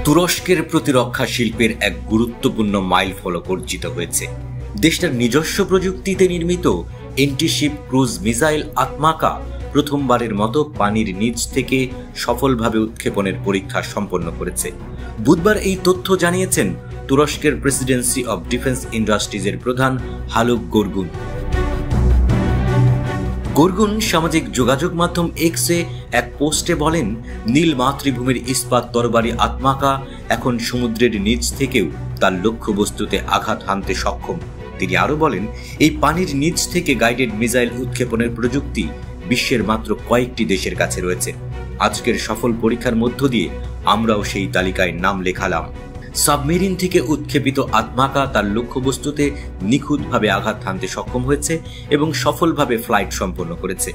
তুরস্কের প্রতিরক্ষা শিল্পের এক গুরুত্বপূর্ণ মাইলফলক অর্জিত হয়েছে। দেশটার নিজস্ব প্রযুক্তিতে নির্মিত এন্টিশিপ ক্রুজ মিসাইল আত্মাকা প্রথমবারের মতো পানির নিচ থেকে সফলভাবে উৎক্ষেপণের পরীক্ষা সম্পন্ন করেছে। বুধবার এই তথ্য জানিয়েছেন তুরস্কের প্রেসিডেন্সি অব ডিফেন্স ইন্ডাস্ট্রিজের প্রধান হালুক গোরগুন। গোরগুন সামাজিক যোগাযোগ মাধ্যম এক্সে এক পোস্টে বলেন, নীল মাতৃভূমির ইস্পাত তরবারি আত্মাকা এখন সমুদ্রের নিচ থেকেও তার লক্ষ্যবস্তুতে আঘাত হানতে সক্ষম। তিনি আরো বলেন, এই পানির নিচ থেকে গাইডেড মিসাইল উৎক্ষেপণের প্রযুক্তি বিশ্বের মাত্র কয়েকটি দেশের কাছে রয়েছে। আজকের সফল পরীক্ষার মধ্য দিয়ে আমরাও সেই তালিকায় নাম লেখালাম। সাবমেরিন থেকে উৎক্ষেপিত আত্মাকা তার লক্ষ্যবস্তুতে নিখুঁতভাবে আঘাত হানতে সক্ষম হয়েছে এবং সফলভাবে ফ্লাইট সম্পন্ন করেছে।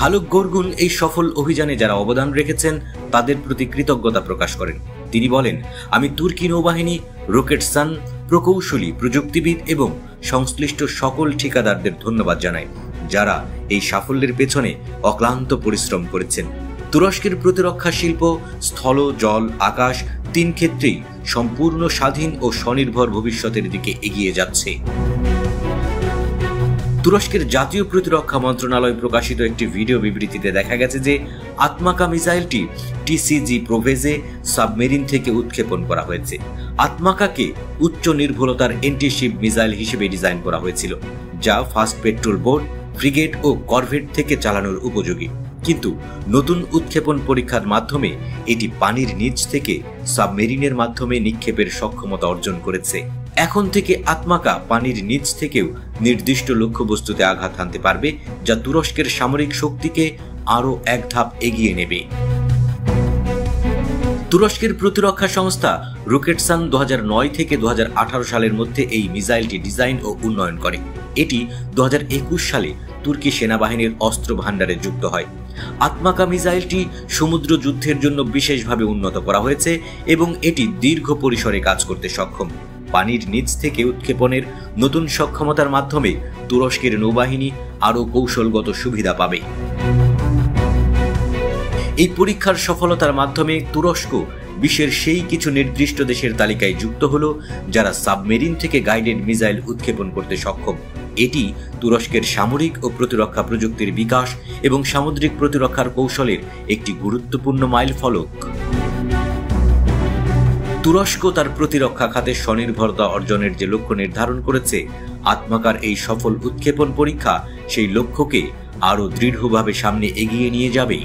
হালুক গোরগুন এই সফল অভিযানে যারা অবদান রেখেছেন তাদের প্রতি কৃতজ্ঞতা প্রকাশ করেন। তিনি বলেন, আমি তুর্কি নৌবাহিনী, রকেটসান, প্রকৌশলী, প্রযুক্তিবিদ এবং সংশ্লিষ্ট সকল ঠিকাদারদের ধন্যবাদ জানাই, যারা এই সাফল্যের পেছনে অক্লান্ত পরিশ্রম করেছেন। তুরস্কের প্রতিরক্ষা শিল্প স্থল, জল, আকাশ তিন ক্ষেত্রেই সম্পূর্ণ স্বাধীন ও স্বনির্ভর ভবিষ্যতের দিকে এগিয়ে যাচ্ছে। তুরস্কের জাতীয় প্রতিরক্ষা মন্ত্রণালয় প্রকাশিত একটি ভিডিও বিবৃতিতে দেখা গেছে যে আত্মাকা মিসাইলটি টিসিজি প্রোভেজে সাবমেরিন থেকে উৎক্ষেপণ করা হয়েছে। আত্মাকাকে উচ্চ নির্ভুলতার এন্টিশিপ মিসাইল হিসেবে ডিজাইন করা হয়েছিল, যা ফাস্ট পেট্রোল বোট, ফ্রিগেট ও করভেট থেকে চালানোর উপযোগী। কিন্তু নতুন উৎক্ষেপণ পরীক্ষার মাধ্যমে এটি পানির নিচ থেকে সাবমেরিনের মাধ্যমে নিক্ষেপের সক্ষমতা অর্জন করেছে। এখন থেকে আত্মাকা পানির নিচ থেকেও নির্দিষ্ট লক্ষ্যবস্তুতে আঘাত হানতে পারবে, যা তুরস্কের সামরিক শক্তিকে আরও এক ধাপ এগিয়ে নেবে। তুরস্কের প্রতিরক্ষা সংস্থা রকেটসান 2009 থেকে 2018 সালের মধ্যে এই মিসাইলটি ডিজাইন ও উন্নয়ন করে। এটি 2021 সালে তুর্কি সেনাবাহিনীর অস্ত্র ভাণ্ডারে যুক্ত হয়। আত্মাকা মিসাইলটি সমুদ্র যুদ্ধের জন্য বিশেষভাবে উন্নত করা হয়েছে এবং এটি দীর্ঘ পরিসরে কাজ করতে সক্ষম। পানির নিচ থেকে উৎক্ষেপণের নতুন সক্ষমতার মাধ্যমে তুরস্কের নৌবাহিনী আরও কৌশলগত সুবিধা পাবে। এই পরীক্ষার সফলতার মাধ্যমে তুরস্ক বিশ্বের সেই কিছু নির্দিষ্ট দেশের তালিকায় যুক্ত হলো যারা সাবমেরিন থেকে গাইডেড মিসাইল উৎক্ষেপণ করতে সক্ষম। এটি তুরস্কের সামরিক ও প্রতিরক্ষা প্রযুক্তির বিকাশ এবং সামুদ্রিক প্রতিরক্ষার কৌশলের একটি গুরুত্বপূর্ণ মাইলফলক। তুরস্ক তার প্রতিরক্ষা খাতে স্বনির্ভরতা অর্জনের যে লক্ষ্য নির্ধারণ করেছে, আত্মাকার এই সফল উৎক্ষেপণ পরীক্ষা সেই লক্ষ্যকে আরও দৃঢ়ভাবে সামনে এগিয়ে নিয়ে যাবে।